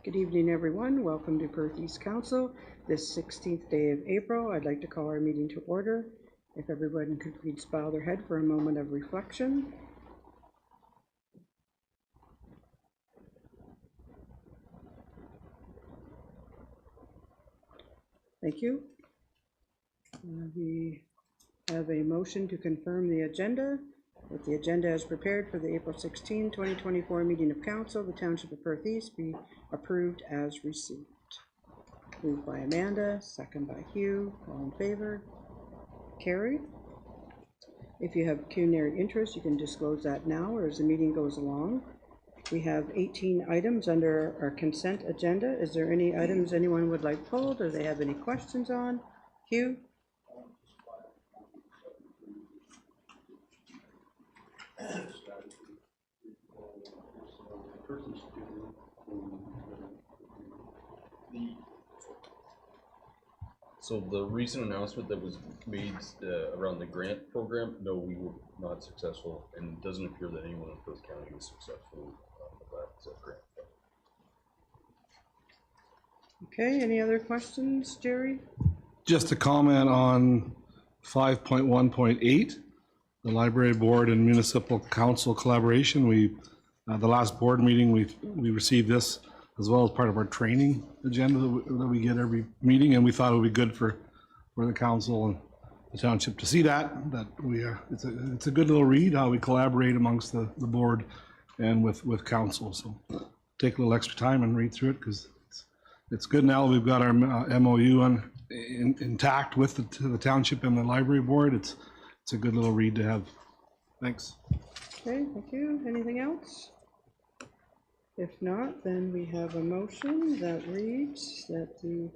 Good evening, everyone. Welcome to Perth East Council. This 16th day of April, I'd like to call our meeting to order. If everyone could please bow their head for a moment of reflection. Thank you. We have a motion to confirm the agenda. That the agenda as prepared for the April 16, 2024 meeting of Council, the Township of Perth East, be approved as received. Moved by Amanda, second by Hugh. All in favor? Carried. If you have pecuniary interest, you can disclose that now or as the meeting goes along. We have 18 items under our consent agenda. Is there any items anyone would like pulled or they have any questions on? Hugh? So the recent announcement that was made around the grant program, no, we were not successful, and it doesn't appear that anyone in Perth County was successful with that grant. Okay, any other questions, Jerry? Just a comment on 5.1.8, the library board and municipal council collaboration. The last board meeting, we received this as well as part of our training agenda that we get every meeting, and we thought it would be good for the council and the township to see that we are. It's a good little read how we collaborate amongst the board and with council. So take a little extra time and read through it because it's good now. We've got our MOU intact with the township and the library board. It's a good little read to have. Thanks. Okay, thank you. Anything else? If not, then we have a motion that reads that the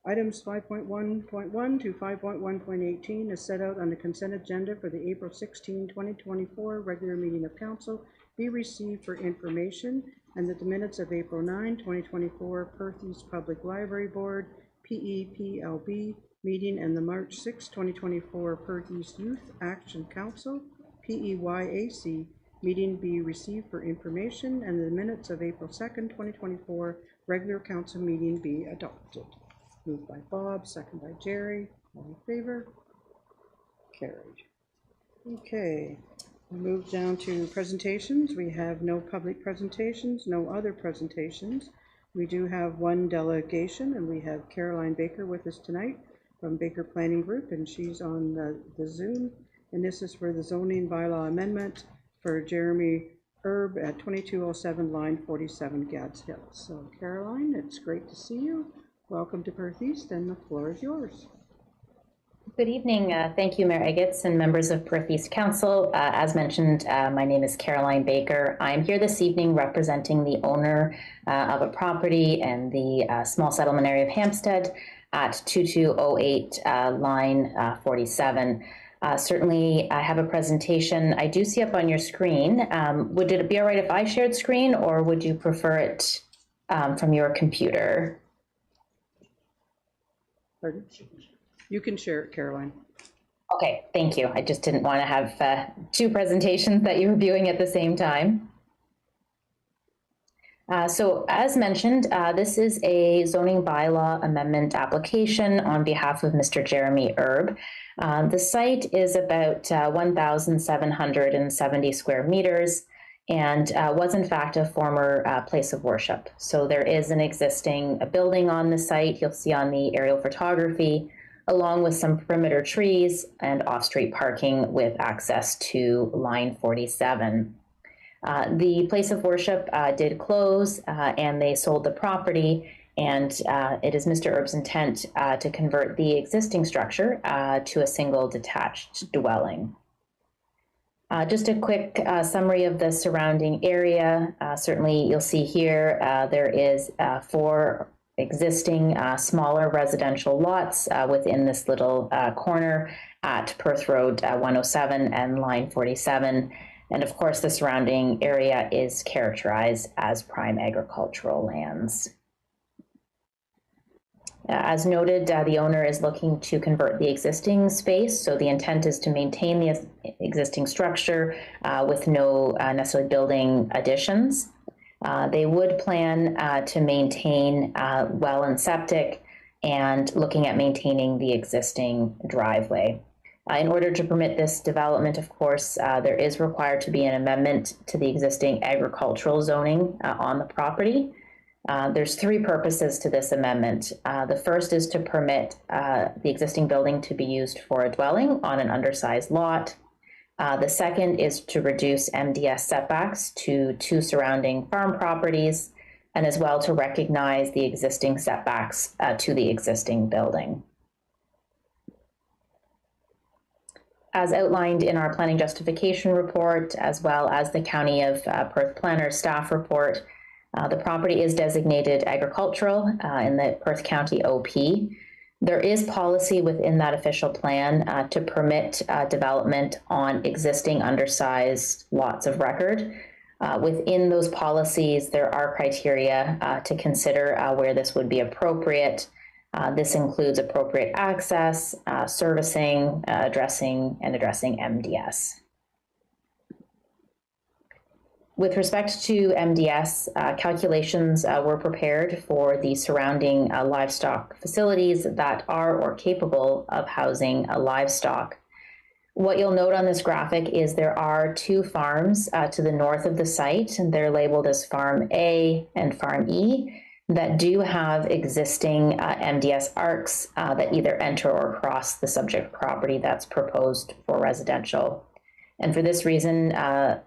items 5.1.1 to 5.1.18 is set out on the consent agenda for the April 16, 2024 regular meeting of council be received for information, and that the minutes of April 9, 2024 Perth East Public Library Board PEPLB meeting and the March 6, 2024 Perth East Youth Action Council PEYAC meeting be received for information, and the minutes of April 2nd, 2024 regular council meeting be adopted. Moved by Bob, second by Jerry. All in favor? Carried. Okay, we move down to presentations. We have no public presentations, no other presentations. We do have one delegation, and we have Caroline Baker with us tonight from Baker Planning Group, and she's on the Zoom. And this is for the zoning bylaw amendment for Jeremy Erb at 2207 line 47 Gads Hill. So Caroline, it's great to see you. Welcome to Perth East, and the floor is yours. Good evening. Thank you, Mayor Eggetts and members of Perth East Council. As mentioned, my name is Caroline Baker. I'm here this evening representing the owner of a property in the small settlement area of Hampstead at 2208 line 47. Certainly, I have a presentation I do see up on your screen. Would it be all right if I shared screen, or would you prefer it from your computer? Pardon? You can share it, Caroline. Okay, thank you. I just didn't want to have two presentations that you were viewing at the same time. So as mentioned, this is a zoning bylaw amendment application on behalf of Mr. Jeremy Erb. The site is about 1,770 square meters and was in fact a former place of worship. So there is an existing building on the site. You'll see on the aerial photography, along with some perimeter trees and off-street parking with access to line 47. The place of worship did close and they sold the property, and it is Mr. Erb's intent to convert the existing structure to a single detached dwelling. Just a quick summary of the surrounding area. Certainly you'll see here there is 4 existing smaller residential lots within this little corner at Perth Road 107 and line 47. And of course, the surrounding area is characterized as prime agricultural lands. As noted, the owner is looking to convert the existing space, so the intent is to maintain the existing structure with no necessarily building additions. They would plan to maintain well and septic and looking at maintaining the existing driveway. In order to permit this development, of course, there is required to be an amendment to the existing agricultural zoning on the property. There's three purposes to this amendment. The first is to permit the existing building to be used for a dwelling on an undersized lot. The second is to reduce MDS setbacks to two surrounding farm properties, and as well to recognize the existing setbacks to the existing building. As outlined in our planning justification report, as well as the County of Perth Planner staff report, the property is designated agricultural in the Perth County OP. There is policy within that official plan to permit development on existing undersized lots of record. Within those policies, there are criteria to consider where this would be appropriate. This includes appropriate access, servicing, addressing MDS. With respect to MDS, calculations were prepared for the surrounding livestock facilities that are or capable of housing livestock. What you'll note on this graphic is there are two farms to the north of the site, and they're labeled as Farm A and Farm E, that do have existing MDS arcs that either enter or cross the subject property that's proposed for residential. And for this reason, a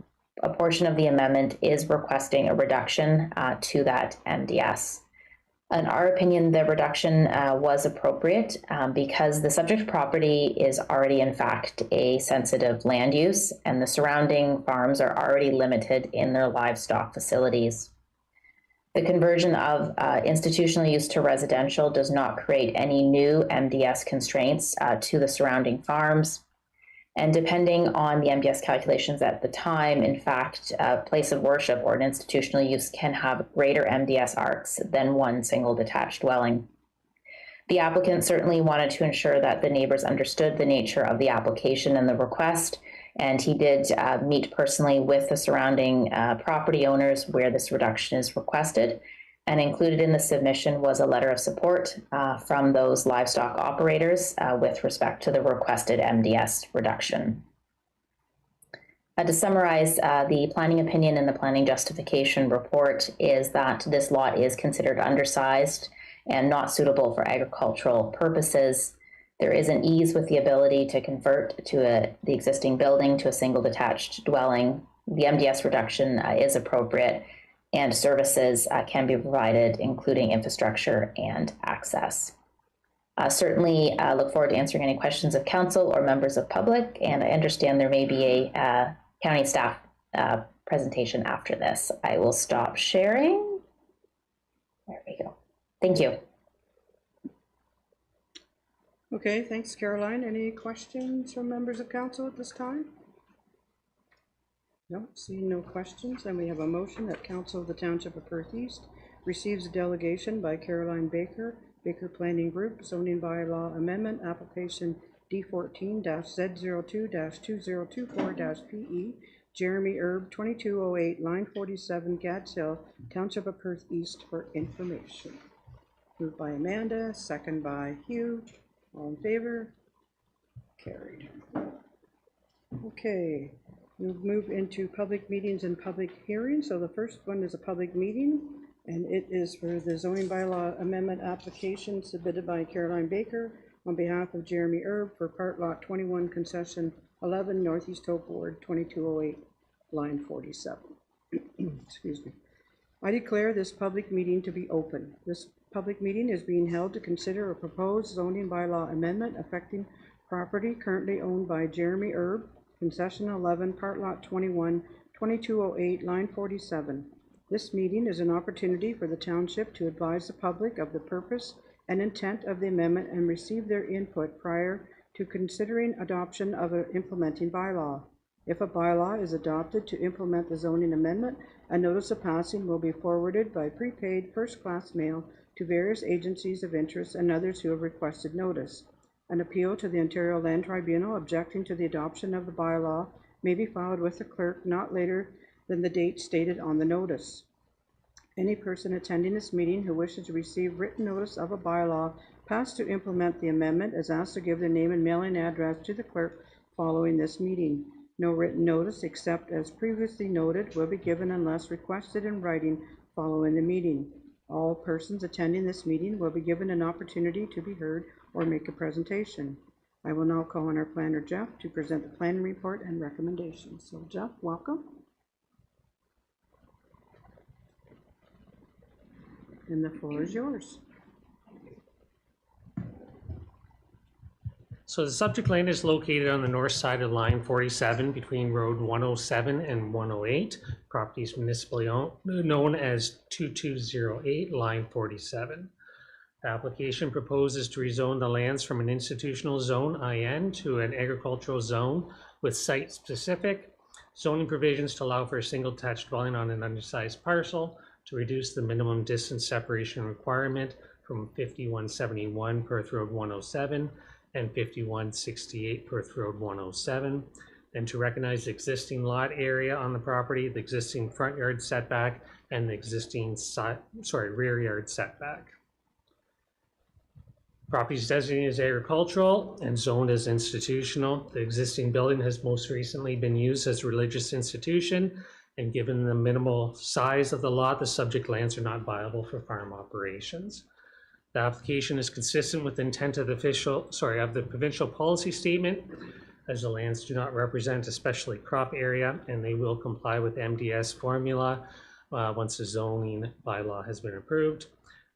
portion of the amendment is requesting a reduction to that MDS. In our opinion, the reduction was appropriate because the subject property is already, in fact, a sensitive land use, and the surrounding farms are already limited in their livestock facilities. The conversion of institutional use to residential does not create any new MDS constraints to the surrounding farms. And depending on the MDS calculations at the time, in fact, a place of worship or an institutional use can have greater MDS arcs than one single detached dwelling. The applicant certainly wanted to ensure that the neighbors understood the nature of the application and the request, and he did meet personally with the surrounding property owners where this reduction is requested. And included in the submission was a letter of support from those livestock operators with respect to the requested MDS reduction. To summarize, the planning opinion and the planning justification report is that this lot is considered undersized and not suitable for agricultural purposes. There is an ease with the ability to convert to the existing building to a single detached dwelling. The MDS reduction is appropriate, and services can be provided, including infrastructure and access. Certainly look forward to answering any questions of council or members of public, and I understand there may be a county staff presentation after this. I will stop sharing. There we go. Thank you. Okay, thanks, Caroline. Any questions from members of council at this time? No, seeing no questions, then we have a motion that Council of the Township of Perth East receives a delegation by Caroline Baker, Baker Planning Group, zoning bylaw amendment application D14-Z02-2024-PE, Jeremy Erb, 2208, line 47, Gads Hill, Township of Perth East for information. Moved by Amanda, second by Hugh. All in favor? Carried. Okay. We'll move into public meetings and public hearings. So the first one is a public meeting, and it is for the zoning bylaw amendment application submitted by Caroline Baker on behalf of Jeremy Erb for part lot 21, concession 11, Northeast Hope Ward, 2208, line 47. Excuse me. I declare this public meeting to be open. This public meeting is being held to consider a proposed zoning bylaw amendment affecting property currently owned by Jeremy Erb, concession 11, part lot 21, 2208, line 47. This meeting is an opportunity for the township to advise the public of the purpose and intent of the amendment and receive their input prior to considering adoption of an implementing bylaw. If a bylaw is adopted to implement the zoning amendment, a notice of passing will be forwarded by prepaid first-class mail to various agencies of interest and others who have requested notice. An appeal to the Ontario Land Tribunal objecting to the adoption of the bylaw may be filed with the clerk not later than the date stated on the notice. Any person attending this meeting who wishes to receive written notice of a bylaw passed to implement the amendment is asked to give their name and mailing address to the clerk following this meeting. No written notice, except as previously noted, will be given unless requested in writing following the meeting. All persons attending this meeting will be given an opportunity to be heard or make a presentation. I will now call on our planner, Jeff, to present the planning report and recommendations. So Jeff, welcome. And the floor is yours. So the subject land is located on the north side of line 47 between road 107 and 108. Property is municipally known as 2208 line 47. The application proposes to rezone the lands from an institutional zone IN to an agricultural zone with site-specific zoning provisions to allow for a single detached dwelling on an undersized parcel, to reduce the minimum distance separation requirement from 5171 Perth Road 107 and 5168 Perth Road 107, and to recognize the existing lot area on the property, the existing front yard setback, and the existing rear yard setback. Property is designated as agricultural and zoned as institutional. The existing building has most recently been used as a religious institution, and given the minimal size of the lot, the subject lands are not viable for farm operations. The application is consistent with the intent of the provincial policy statement, as the lands do not represent a specialty crop area, and they will comply with MDS formula once the zoning bylaw has been approved.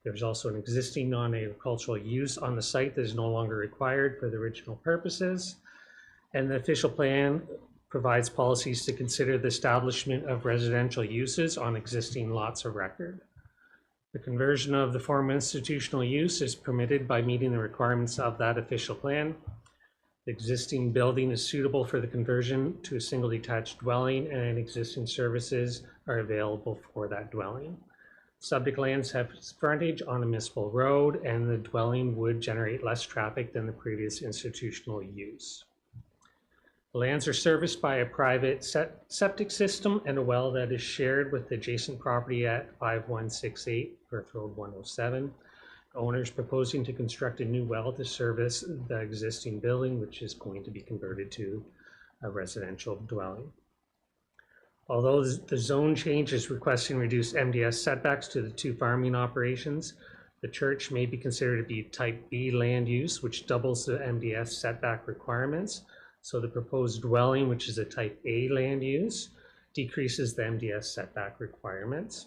There's also an existing non-agricultural use on the site that is no longer required for the original purposes. And the official plan provides policies to consider the establishment of residential uses on existing lots of record. The conversion of the former institutional use is permitted by meeting the requirements of that official plan. The existing building is suitable for the conversion to a single detached dwelling, and existing services are available for that dwelling. Subject lands have frontage on a municipal road, and the dwelling would generate less traffic than the previous institutional use. The lands are serviced by a private septic system and a well that is shared with the adjacent property at 5168 Perth Road 107. The owner is proposing to construct a new well to service the existing building, which is going to be converted to a residential dwelling. Although the zone change is requesting reduced MDS setbacks to the two farming operations, the church may be considered to be type B land use, which doubles the MDS setback requirements. So the proposed dwelling, which is a type A land use, decreases the MDS setback requirements.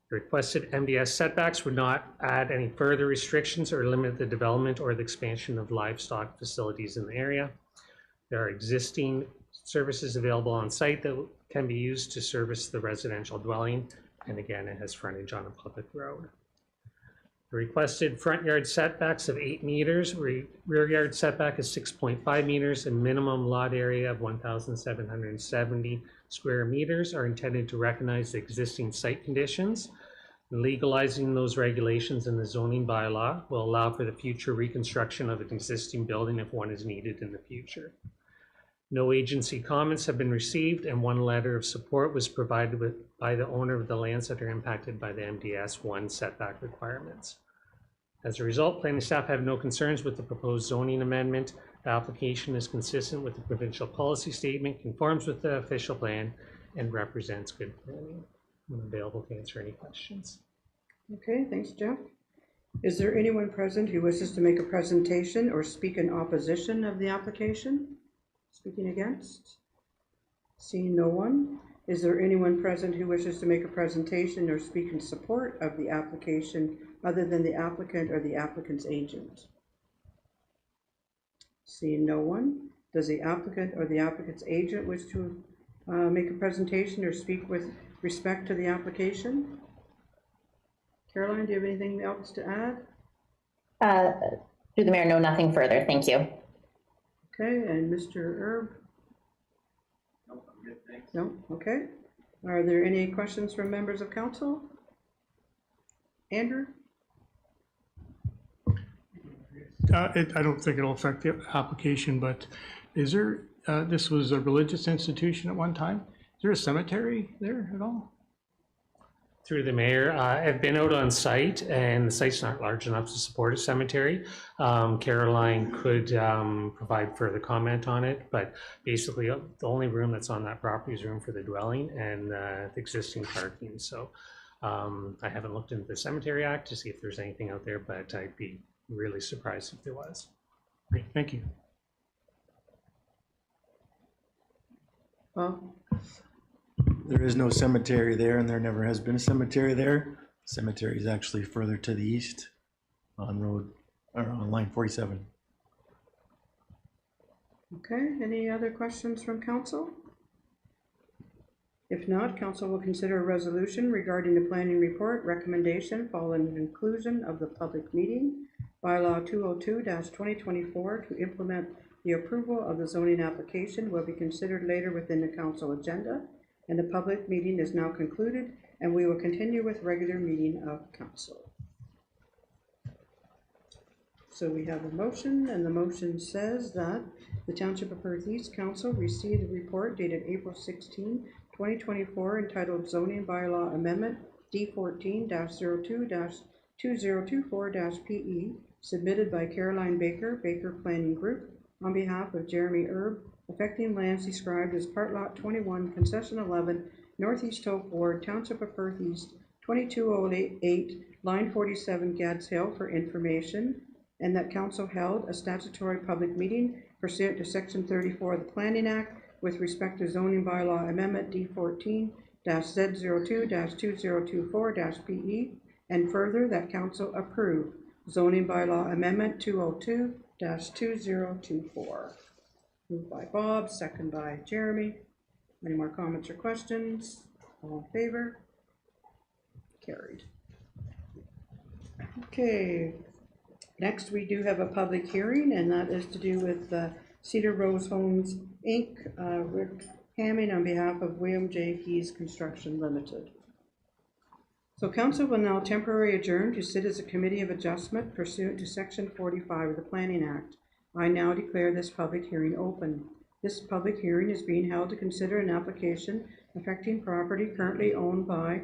The requested MDS setbacks would not add any further restrictions or limit the development or the expansion of livestock facilities in the area. There are existing services available on site that can be used to service the residential dwelling, and again, it has frontage on a public road. The requested front yard setbacks of 8 meters, rear yard setback is 6.5 meters, and minimum lot area of 1,770 square meters are intended to recognize the existing site conditions. Legalizing those regulations in the zoning bylaw will allow for the future reconstruction of an existing building if one is needed in the future. No agency comments have been received, and one letter of support was provided by the owner of the lands that are impacted by the MDS 1 setback requirements. As a result, planning staff have no concerns with the proposed zoning amendment. The application is consistent with the provincial policy statement, conforms with the official plan, and represents good planning. I'm available to answer any questions. Okay, thanks, Jeff. Is there anyone present who wishes to make a presentation or speak in opposition of the application? Speaking against? Seeing no one. Is there anyone present who wishes to make a presentation or speak in support of the application other than the applicant or the applicant's agent? Seeing no one. Does the applicant or the applicant's agent wish to make a presentation or speak with respect to the application? Caroline, do you have anything else to add? Through the mayor, no, nothing further. Thank you. Okay, and Mr. Erb? No, I'm good, thanks. No, okay. Are there any questions from members of council? Andrew? I don't think it'll affect the application, but is there, this was a religious institution at one time. Is there a cemetery there at all? Through the mayor, I've been out on site, and the site's not large enough to support a cemetery. Caroline could provide further comment on it, but basically the only room that's on that property is room for the dwelling and the existing parking. So I haven't looked into the Cemetery Act to see if there's anything out there, but I'd be really surprised if there was. Great, thank you. Well, There is no cemetery there, and there never has been a cemetery there. Cemetery is actually further to the east on line 47. okay, any other questions from council? If not, council will consider a resolution regarding the planning report recommendation following the conclusion of the public meeting, bylaw 202-2024, to implement the approval of the zoning application will be considered later within the council agenda, and the public meeting is now concluded, and we will continue with regular meeting of council. So we have a motion, and the motion says that the Township of Perth East Council received a report dated April 16, 2024, entitled Zoning Bylaw Amendment D14-02-2024-PE, submitted by Caroline Baker, Baker Planning Group, on behalf of Jeremy Erb, affecting lands described as Part Lot 21, Concession 11, Northeast Hope Ward, Township of Perth East, 2208, Line 47, Gads Hill, for information, and that council held a statutory public meeting pursuant to Section 34 of the Planning Act with respect to zoning bylaw amendment D14-Z02-2024-PE, and further that council approve zoning bylaw amendment 202-2024. Moved by Bob, second by Jeremy. Any more comments or questions? All in favor? Carried. Okay, next we do have a public hearing, and that is to do with Cedar Rose Homes, Inc., Rick Hamming on behalf of William J. Keys Construction Limited. So council will now temporarily adjourn to sit as a committee of adjustment pursuant to Section 45 of the Planning Act. I now declare this public hearing open. This public hearing is being held to consider an application affecting property currently owned by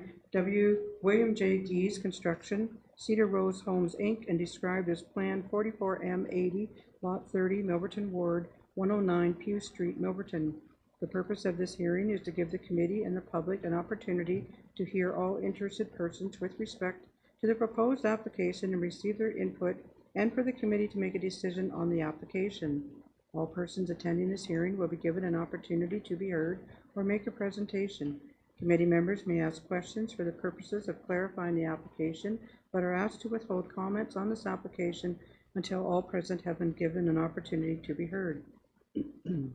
William J. Keys Construction, Cedar Rose Homes, Inc., and described as Plan 44M80, Lot 30, Milverton Ward, 109 Pew Street, Milverton. The purpose of this hearing is to give the committee and the public an opportunity to hear all interested persons with respect to the proposed application and receive their input, and for the committee to make a decision on the application. All persons attending this hearing will be given an opportunity to be heard or make a presentation. Committee members may ask questions for the purposes of clarifying the application, but are asked to withhold comments on this application until all present have been given an opportunity to be heard.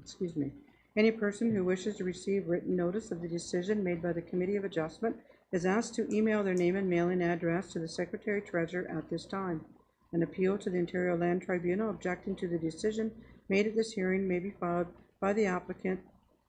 Excuse me. Any person who wishes to receive written notice of the decision made by the Committee of Adjustment is asked to email their name and mailing address to the Secretary Treasurer at this time. An appeal to the Ontario Land Tribunal objecting to the decision made at this hearing may be filed by the applicant,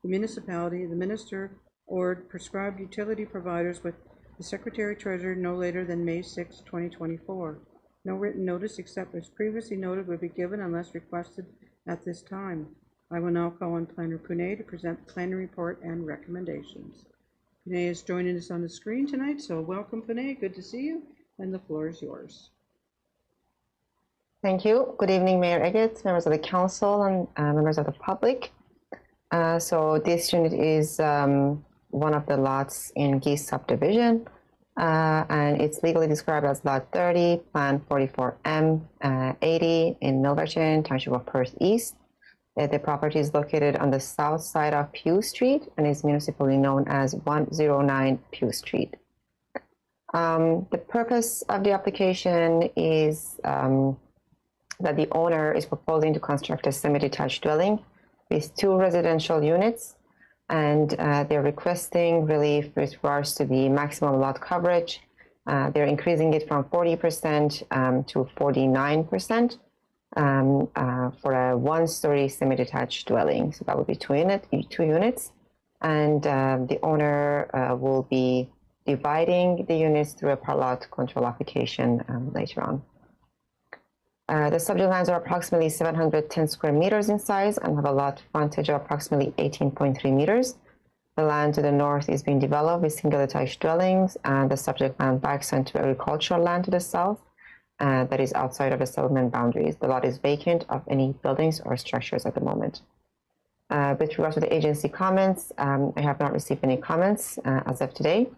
the municipality, the minister, or prescribed utility providers with the Secretary Treasurer no later than May 6, 2024. No written notice except as previously noted will be given unless requested at this time. I will now call on Planner Pounet to present the planning report and recommendations. Pounet is joining us on the screen tonight, so welcome, Pounet. Good to see you, and the floor is yours. Thank you. Good evening, Mayor Eggett, members of the council, and members of the public. So this unit is one of the lots in Geese subdivision, and it's legally described as Lot 30, Plan 44M 80 in Milverton, Township of Perth East. The property is located on the south side of Pew Street and is municipally known as 109 Pew Street. The purpose of the application is that the owner is proposing to construct a semi-detached dwelling with 2 residential units, and they're requesting relief with regards to the maximum lot coverage. They're increasing it from 40% to 49%. For a 1-story semi-detached dwelling. So that would be 2 units. And the owner will be dividing the units through a per lot control application later on. The subject lands are approximately 710 square meters in size and have a lot frontage of approximately 18.3 meters. The land to the north is being developed with single detached dwellings, and the subject land backs onto agricultural land to the south that is outside of the settlement boundaries. The lot is vacant of any buildings or structures at the moment. With regard to the agency comments, I have not received any comments as of today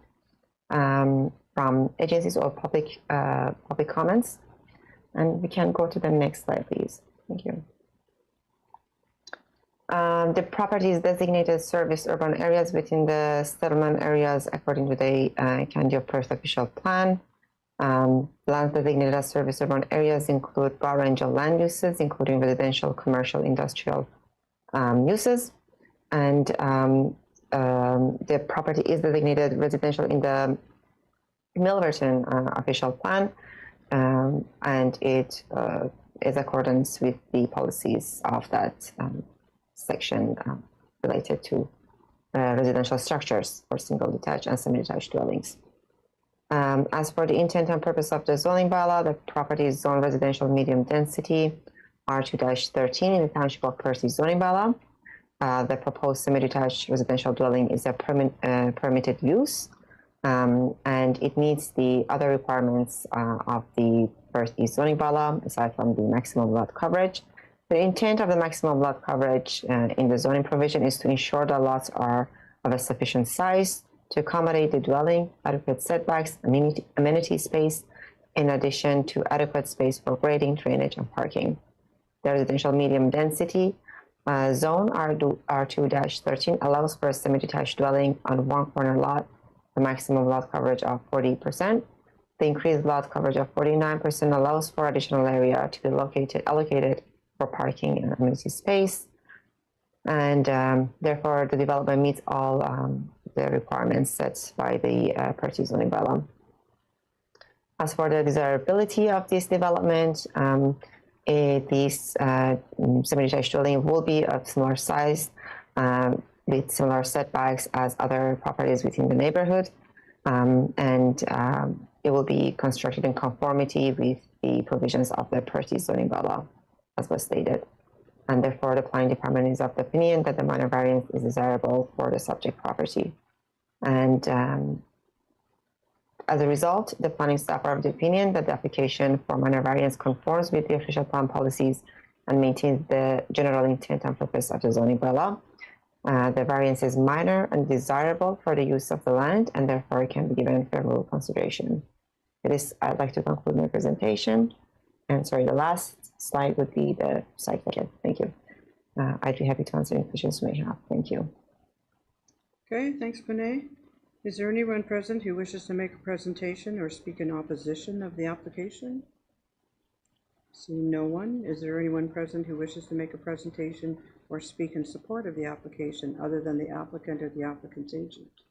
from agencies or public comments. And we can go to the next slide, please. Thank you. The properties designated service urban areas within the settlement areas according to the County of Perth official plan. Lands designated as service urban areas include broad range of land uses, including residential, commercial, industrial uses. And the property is designated residential in the Milverton official plan, and it is accordance with the policies of that section related to residential structures for single detached and semi-detached dwellings. As for the intent and purpose of the zoning bylaw, the property is zoned residential medium density R2-13 in the Township of Perth zoning bylaw. The proposed semi-detached residential dwelling is a permitted use, and it meets the other requirements of the Perth zoning bylaw, aside from the maximum lot coverage. The intent of the maximum lot coverage in the zoning provision is to ensure that lots are of a sufficient size to accommodate the dwelling, adequate setbacks, amenity space, in addition to adequate space for grading, drainage, and parking. The residential medium density zone R2-13 allows for a semi-detached dwelling on one corner lot, the maximum lot coverage of 40%. The increased lot coverage of 49% allows for additional area to be allocated for parking and amenity space. And therefore, the development meets all the requirements set by the Perth zoning bylaw. As for the desirability of this development, this semi-detached dwelling will be of similar size with similar setbacks as other properties within the neighborhood, and it will be constructed in conformity with the provisions of the Perth zoning bylaw, as was stated. And therefore, the planning department is of the opinion that the minor variance is desirable for the subject property. And as a result, the planning staff are of the opinion that the application for minor variance conforms with the official plan policies and maintains the general intent and purpose of the zoning bylaw. The variance is minor and desirable for the use of the land, and therefore it can be given favorable consideration. With this, I'd like to conclude my presentation. And sorry, the last slide would be the site visit. Thank you. I'd be happy to answer any questions you may have. Thank you. Okay, thanks, Vinay. Is there anyone present who wishes to make a presentation or speak in opposition of the application? Seeing no one, is there anyone present who wishes to make a presentation or speak in support of the application other than the applicant or the applicant's agent?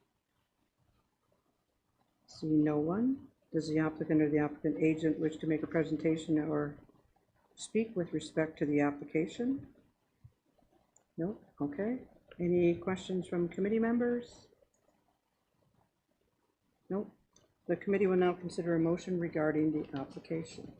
Seeing no one, does the applicant or the applicant agent wish to make a presentation or speak with respect to the application? No? Okay. Any questions from committee members? Nope. The committee will now consider a motion regarding the application.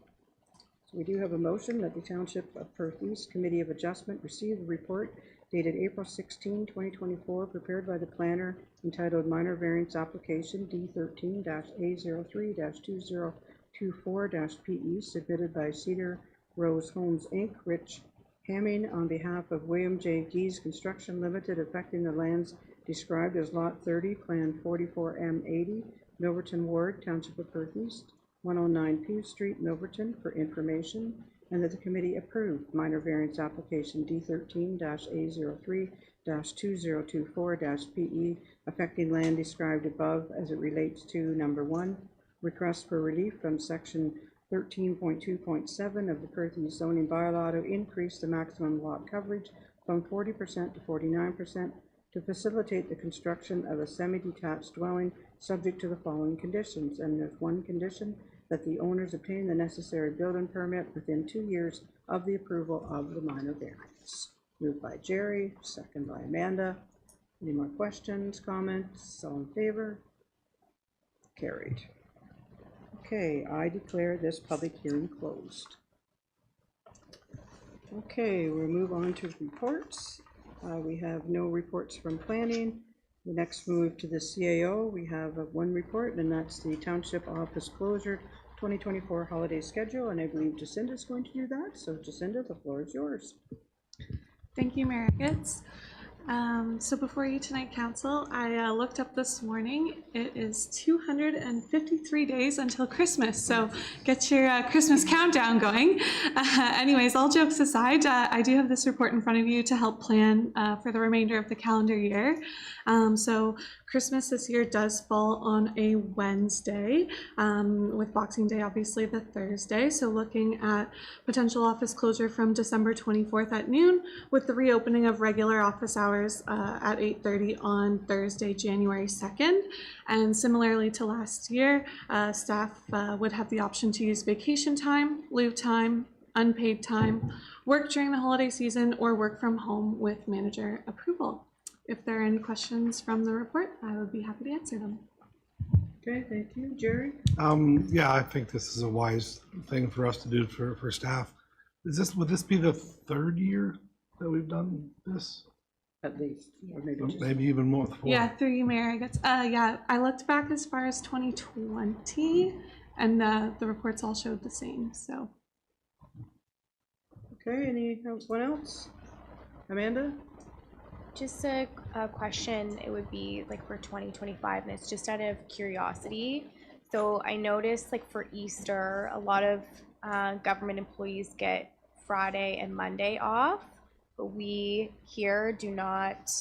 So we do have a motion that the Township of Perth East Committee of Adjustment receive the report dated April 16, 2024, prepared by the planner entitled Minor Variance Application D13-A03-2024-PE, submitted by Cedar Rose Homes, Inc., Rich Hamming, on behalf of William J. Gees Construction Limited, affecting the lands described as Lot 30, Plan 44M80, Milverton Ward, Township of Perth East, 109 Pew Street, Milverton, for information, and that the committee approved minor variance application D13-A03-2024-PE, affecting land described above as it relates to number 1, request for relief from section 13.2.7 of the Perth East zoning bylaw to increase the maximum lot coverage from 40% to 49% to facilitate the construction of a semi-detached dwelling subject to the following conditions. And there's one condition, that the owners obtain the necessary building permit within 2 years of the approval of the minor variance. Moved by Jerry, second by Amanda. Any more questions, comments? All in favor? Carried. Okay, I declare this public hearing closed. Okay, we'll move on to reports. We have no reports from planning, We next move to the CAO. We have one report, and that's the Township Office Closure 2024 holiday schedule, and I believe Jacinda is going to do that. So Jacinda, the floor is yours. Thank you, Mayor Eckes. So before you tonight, Council, I looked up this morning. It is 253 days until Christmas, so get your Christmas countdown going. Anyways, all jokes aside, I do have this report in front of you to help plan for the remainder of the calendar year. So Christmas this year does fall on a Wednesday, with Boxing Day obviously the Thursday. So looking at potential office closure from December 24th at noon, with the reopening of regular office hours at 8:30 on Thursday, January 2nd. And similarly to last year, staff would have the option to use vacation time, leave time, unpaid time, work during the holiday season, or work from home with manager approval. If there are any questions from the report, I would be happy to answer them. Okay, thank you. Jerry? Yeah, I think this is a wise thing for us to do for staff. Would this be the third year that we've done this? At least, or maybe just... Maybe even more. Yeah, through you, Mayor. I guess. Yeah, I looked back as far as 2020, and the reports all showed the same. So. Okay, anyone else? Amanda? Just a question, it would be like for 2025, and it's just out of curiosity. So I noticed like for Easter, a lot of government employees get Friday and Monday off, but we here do not.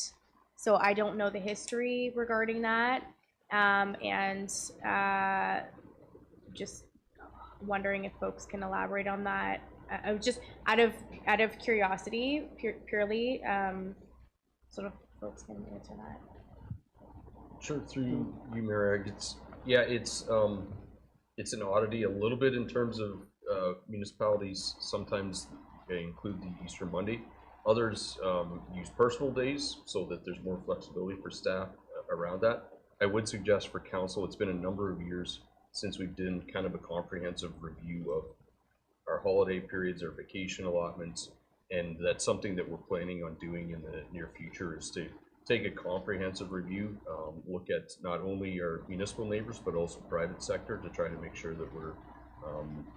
So I don't know the history regarding that, and just wondering if folks can elaborate on that. I was just out of curiosity, purely. Sort of folks can answer that. Sure, through you, Mayor. It's an oddity a little bit in terms of municipalities. Sometimes they include the Easter Monday. Others use personal days so that there's more flexibility for staff around that. I would suggest for council, it's been a number of years since we've done kind of a comprehensive review of our holiday periods, our vacation allotments. And that's something that we're planning on doing in the near future, is to take a comprehensive review, look at not only our municipal neighbors, but also private sector, to try to make sure that we're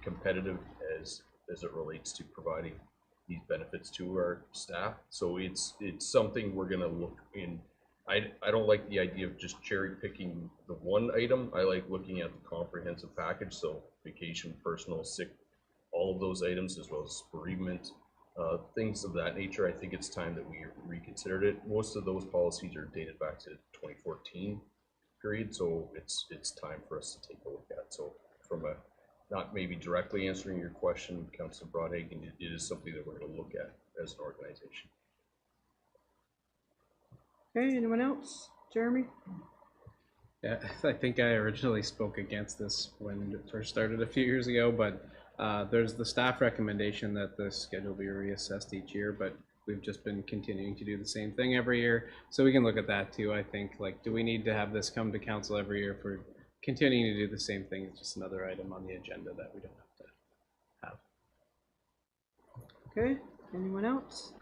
competitive as it relates to providing these benefits to our staff. So it's something we're gonna look in. I don't like the idea of just cherry picking the one item. I like looking at the comprehensive package, so vacation, personal, sick, all of those items, as well as bereavement. Things of that nature. I think it's time that we reconsidered it. Most of those policies are dated back to the 2014 period, so it's time for us to take a look at. So from a, not maybe directly answering your question, Councilor Broadhagen, it is something that we're going to look at as an organization. Okay, anyone else? Jeremy? Yeah, I think I originally spoke against this when it first started a few years ago, but there's the staff recommendation that the schedule be reassessed each year, but we've just been continuing to do the same thing every year. So we can look at that too. I think, like, do we need to have this come to council every year for continuing to do the same thing? It's just another item on the agenda that we don't have to have. Okay, anyone else?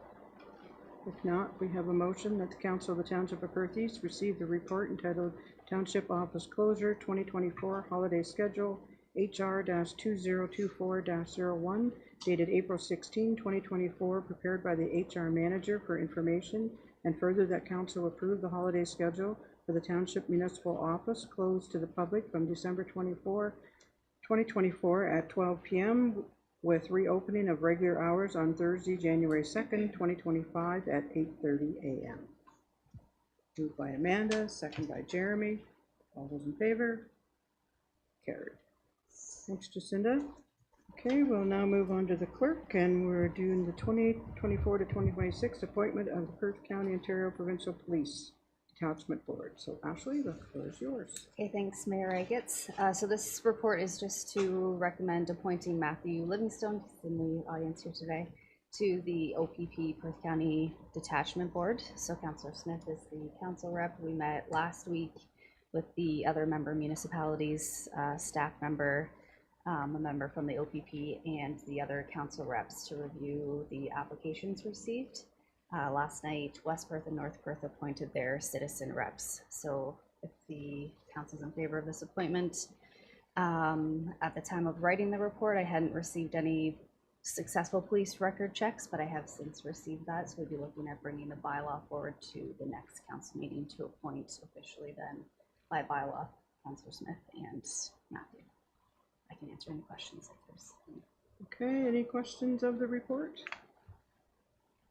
If not, we have a motion that the Council of the Township of Perth East receive the report entitled Township Office Closure 2024 Holiday Schedule HR-2024-01, dated April 16, 2024, prepared by the HR Manager for information, and further that Council approve the holiday schedule for the Township Municipal Office closed to the public from December 24, 2024 at 12 p.m. with reopening of regular hours on Thursday, January 2nd, 2025 at 8:30 a.m. Moved by Amanda, second by Jeremy. All those in favor? Carried. Thanks, Jacinda. Okay, we'll now move on to the clerk, and we're doing the 2024 to 2026 appointment of the Perth County, Ontario Provincial Police Detachment Board. So Ashley, the floor is yours. Okay, thanks, Mayor Eggets. So this report is just to recommend appointing Matthew Livingstone, who's in the audience here today, to the OPP Perth County Detachment Board. So Councillor Smith is the council rep. We met last week with the other member municipalities, staff member, a member from the OPP, and the other council reps to review the applications received. Last night, West Perth and North Perth appointed their citizen reps. So if the council's in favor of this appointment, at the time of writing the report, I hadn't received any successful police record checks, but I have since received that. So we'll be looking at bringing the bylaw forward to the next council meeting to appoint officially then by bylaw, Councillor Smith and Matthew. I can answer any questions if there's any. Okay, any questions of the report?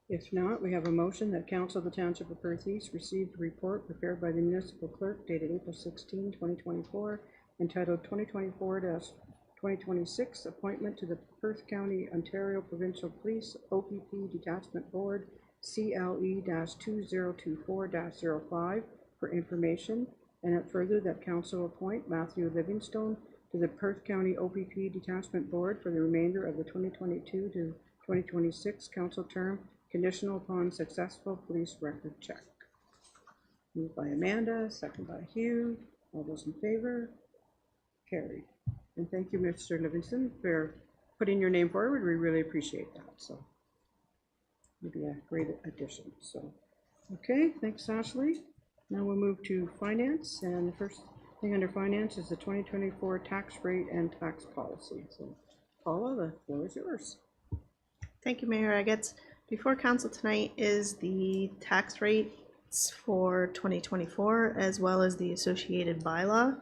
If not, we have a motion that Council of the Township of Perth East received a report prepared by the municipal clerk dated April 16, 2024, entitled 2024-2026 Appointment to the Perth County, Ontario Provincial Police OPP Detachment Board CLE-2024-05 for information, and that further that Council appoint Matthew Livingstone to the Perth County OPP Detachment Board for the remainder of the 2022 to 2026 council term, conditional upon successful police record check. Moved by Amanda, second by Hugh. All those in favor? Carried. And thank you, Mr. Livingston, for putting your name forward. We really appreciate that. So it'll be a great addition. So, okay, thanks, Ashley. Now we'll move to finance, and the first thing under finance is the 2024 tax rate and tax policy. So, Paula, the floor is yours. Thank you, Mayor Agats. Before council tonight is the tax rates for 2024 as well as the associated bylaw.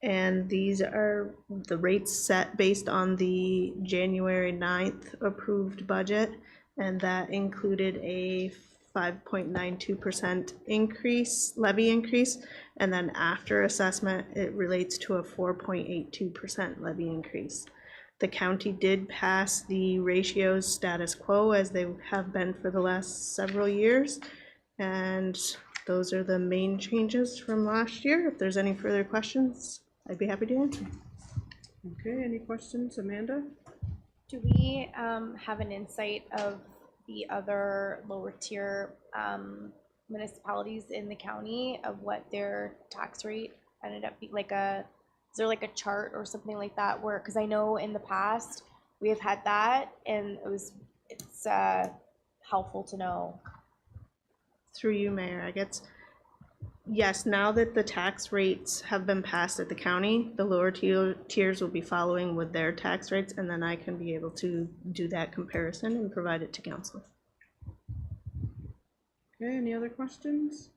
And these are the rates set based on the January 9th approved budget, and that included a 5.92% increase, levy increase, and then after assessment, it relates to a 4.82% levy increase. The county did pass the ratios status quo as they have been for the last several years, and those are the main changes from last year. If there's any further questions, I'd be happy to answer. Okay, any questions, Amanda? Do we have an insight of the other lower tier municipalities in the county of what their tax rate ended up being? Like is there like a chart or something like that where, because I know in the past we have had that and it's helpful to know. Through you, Mayor, I guess. Yes, now that the tax rates have been passed at the county, the lower tiers will be following with their tax rates, and then I can be able to do that comparison and provide it to council. Okay, any other questions?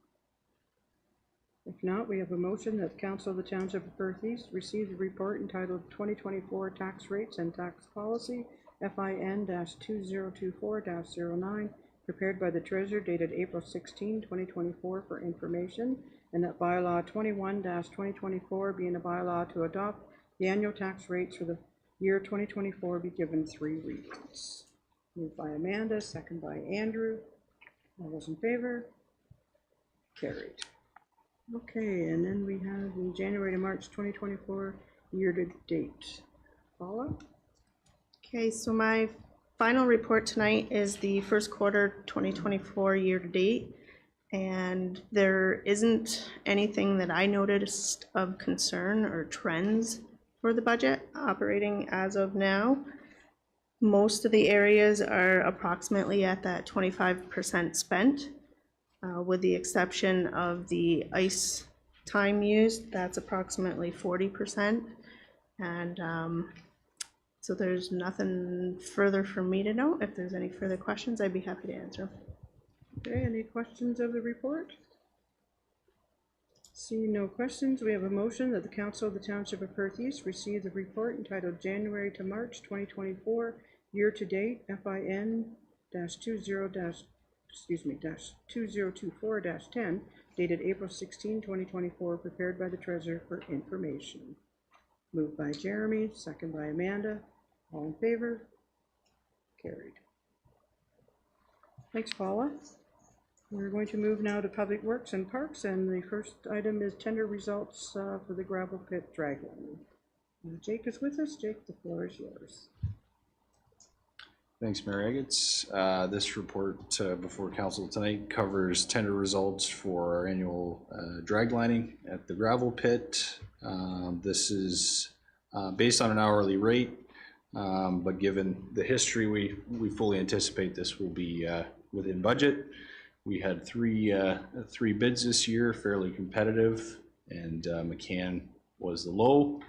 If not, we have a motion that the Council of the Township of Perth East receive the report entitled 2024 Tax Rates and Tax Policy, FIN-2024-09, prepared by the Treasurer dated April 16, 2024 for information, and that bylaw 21-2024 being a bylaw to adopt the annual tax rates for the year 2024 be given 3 readings. Moved by Amanda, second by Andrew. All those in favor? Carried. Okay, and then we have the January to March 2024 year-to-date. Paula? Okay, so my final report tonight is the first quarter 2024 year-to-date, and there isn't anything that I noticed of concern or trends for the budget operating as of now. Most of the areas are approximately at that 25% spent. With the exception of the ice time used, that's approximately 40%. And so there's nothing further for me to know. If there's any further questions, I'd be happy to answer. Okay, any questions of the report? Seeing no questions, we have a motion that the Council of the Township of Perth East receive the report entitled January to March 2024 year-to-date FIN-2024-10 dated April 16, 2024, prepared by the Treasurer for information. Moved by Jeremy, second by Amanda. All in favor? Carried. Thanks, Paula. We're going to move now to Public Works and Parks, and the first item is tender results for the gravel pit dragline. Jake is with us. Jake, the floor is yours. Thanks, Mayor Agats. This report before council tonight covers tender results for our annual drag lining at the gravel pit. This is based on an hourly rate, but given the history, we fully anticipate this will be within budget. We had three bids this year, fairly competitive, and McCann was the low,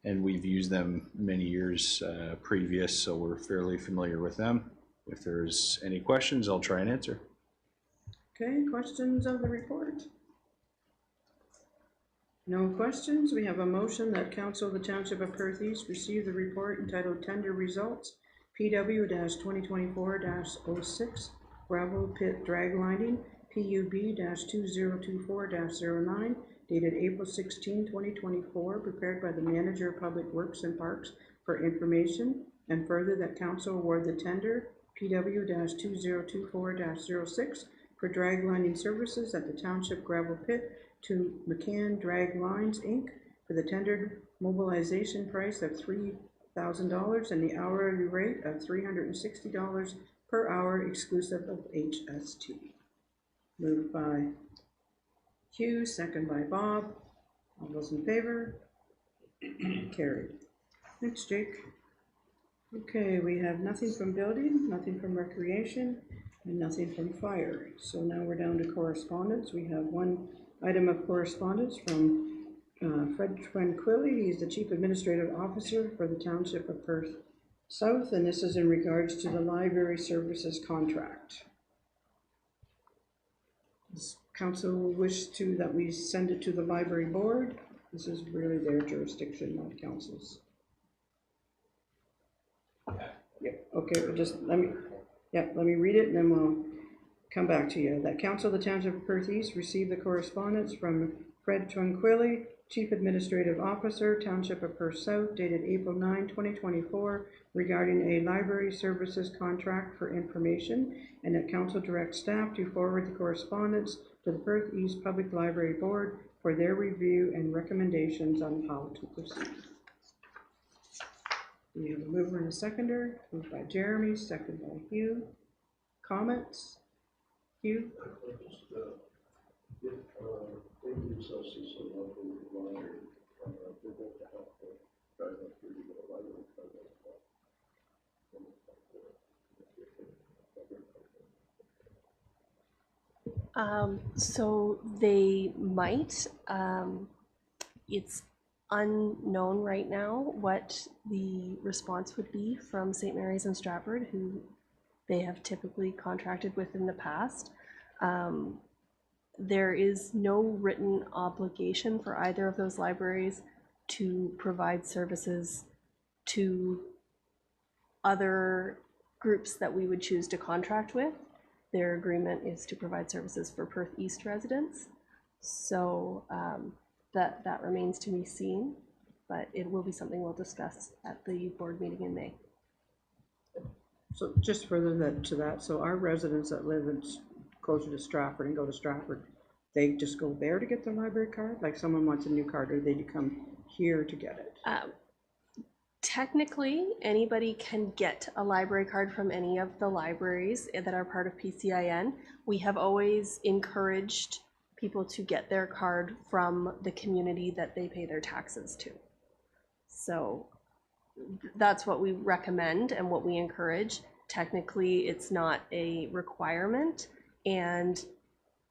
and we've used them many years previous, so we're fairly familiar with them. If there's any questions, I'll try and answer. Okay, questions of the report? No questions. We have a motion that Council of the Township of Perth East receive the report entitled Tender Results, PW-2024-06, Gravel Pit Drag Lining, PUB-2024-09, dated April 16, 2024, prepared by the Manager of Public Works and Parks for information, and further that Council award the tender PW-2024-06 for drag lining services at the Township Gravel Pit to McCann Drag Lines, Inc. for the tendered mobilization price of $3,000 and the hourly rate of $360 per hour exclusive of HST. Moved by Hugh, second by Bob. All those in favor? Carried. Thanks, Jake. Okay, we have nothing from building, nothing from recreation, and nothing from fire. So now we're down to correspondence. We have one item of correspondence from Fred Tranquilli. He's the Chief Administrative Officer for the Township of Perth South, and this is in regards to the library services contract. Does council wish to that we send it to the library board? This is really their jurisdiction, not council's. Yep. Okay, but just let me read it and then we'll come back to you. That Council of the Township of Perth East received the correspondence from Fred Tranquilli, Chief Administrative Officer, Township of Perth South, dated April 9, 2024, regarding a library services contract for information, and that Council directs staff to forward the correspondence to the Perth East Public Library Board for their review and recommendations on how to proceed. We have a mover and a seconder. Moved by Jeremy, seconded by Hugh. Comments? Hugh? So they might. It's unknown right now what the response would be from St. Mary's and Stratford, who they have typically contracted with in the past. There is no written obligation for either of those libraries to provide services to other groups that we would choose to contract with. Their agreement is to provide services for Perth East residents. So that remains to be seen, but it will be something we'll discuss at the board meeting in May. So just further to that, so our residents that live in closer to Stratford and go to Stratford, they just go there to get their library card? Like someone wants a new card, or they come here to get it? Technically, anybody can get a library card from any of the libraries that are part of PCIN. We have always encouraged people to get their card from the community that they pay their taxes to. So that's what we recommend and what we encourage. Technically, it's not a requirement, and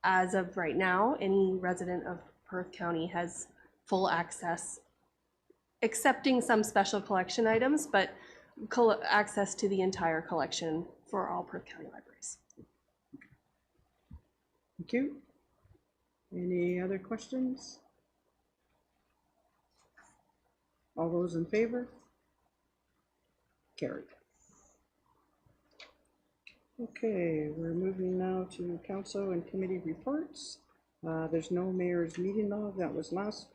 as of right now, any resident of Perth County has full access, accepting some special collection items, but access to the entire collection for all Perth County libraries. Thank you. Any other questions? All those in favor? Carried. Okay, we're moving now to council and committee reports. There's no mayor's meeting log. That was last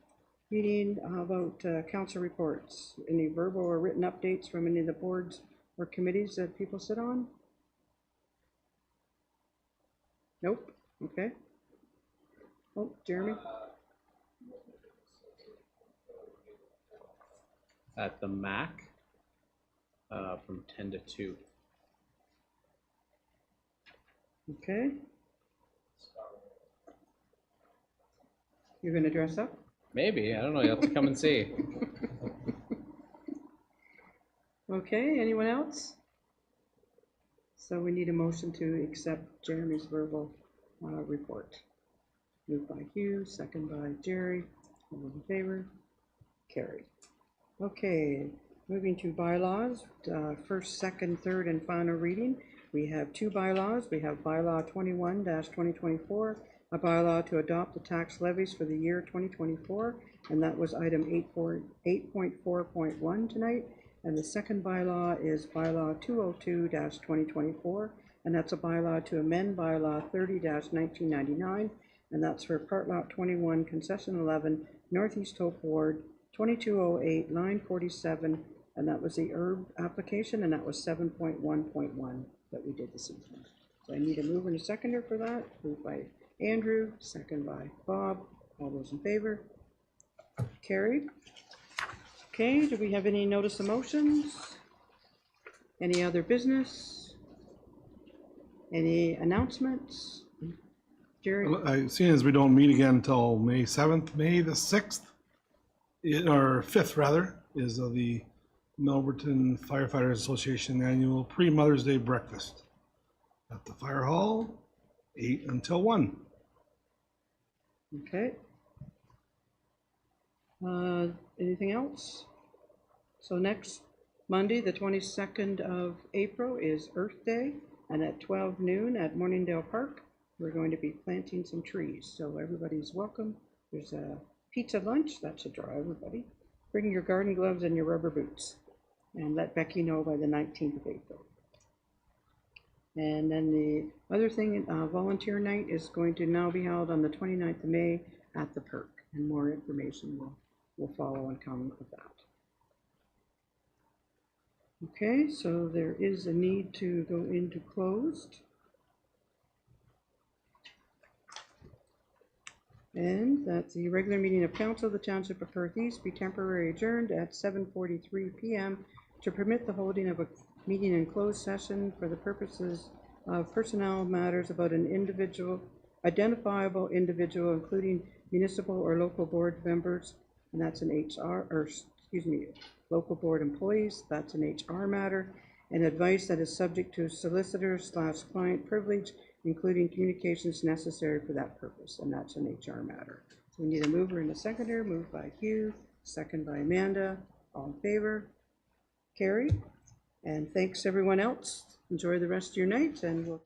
meeting. How about council reports? Any verbal or written updates from any of the boards or committees that people sit on? Nope. Okay. Oh, Jeremy? At the MAC from 10 to 2. Okay. You're gonna dress up? Maybe, I don't know, you'll have to come and see. Okay, anyone else? So we need a motion to accept Jeremy's verbal report. Moved by Hugh, second by Jerry. All those in favor? Carried. Okay, moving to bylaws, first, second, third, and final reading. We have two bylaws. We have bylaw 21-2024, a bylaw to adopt the tax levies for the year 2024, and that was item 8.4.1 tonight. And the second bylaw is bylaw 202-2024, and that's a bylaw to amend bylaw 30-1999, and that's for part lot 21, concession 11, Northeast Hope Ward, 2208, line 47, and that was the herb application, and that was 7.1.1 that we did this evening. So I need a mover and a seconder for that. Moved by Andrew, second by Bob. All those in favor? Carried. Okay, do we have any notice of motions? Any other business? Any announcements? Jerry? Seeing as we don't meet again until May 7th, May the 6th, or 5th rather, is the Melbourne Firefighters Association annual pre-Mother's Day breakfast at the fire hall, 8 until 1. Okay. Anything else? So next Monday, the 22nd of April is Earth Day, and at 12 noon at Morningdale Park, we're going to be planting some trees. So everybody's welcome. There's a pizza lunch. That should draw everybody. Bring your garden gloves and your rubber boots, and let Becky know by the 19th of April. And then the other thing, volunteer night is going to now be held on the 29th of May at the Perk, and more information will follow and come with that. Okay, so there is a need to go into closed. And that the regular meeting of council of the Township of Perth East be temporarily adjourned at 7:43 p.m. to permit the holding of a meeting in closed session for the purposes of personnel matters about an identifiable individual, including municipal or local board members, and that's an local board employees, that's an HR matter, and advice that is subject to solicitor/client privilege, including communications necessary for that purpose, and that's an HR matter. So we need a mover and a seconder. Moved by Hugh, second by Amanda. All in favor? Carried. And thanks everyone else. Enjoy the rest of your night, and we'll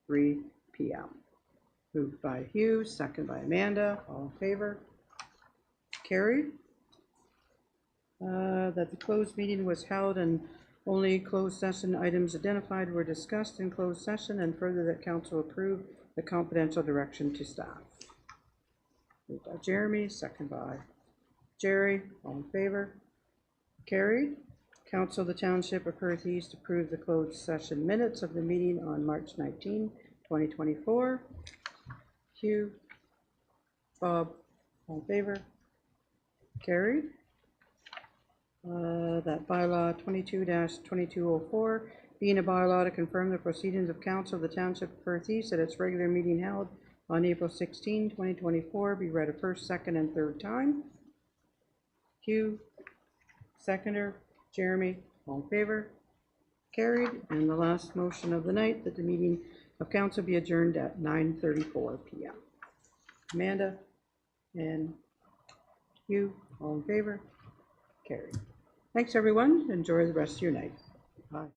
p.m. Moved by Hugh, second by Amanda. All in favor? Carried. That the closed meeting was held and only closed session items identified were discussed in closed session, and further that council approve the confidential direction to staff. Moved by Jeremy, second by Jerry. All in favor? Carried. Council of the Township of Perth East approved the closed session minutes of the meeting on March 19, 2024. Hugh, Bob, all in favor? Carried. That bylaw 22-2204, being a bylaw to confirm the proceedings of Council of the Township of Perth East at its regular meeting held on April 16, 2024, be read a first, second, and third time. Hugh, seconder. Jeremy, all in favor? Carried. And the last motion of the night, that the meeting of council be adjourned at 9:34 p.m. Amanda and Hugh, all in favor? Carried. Thanks, everyone. Enjoy the rest of your night. Bye.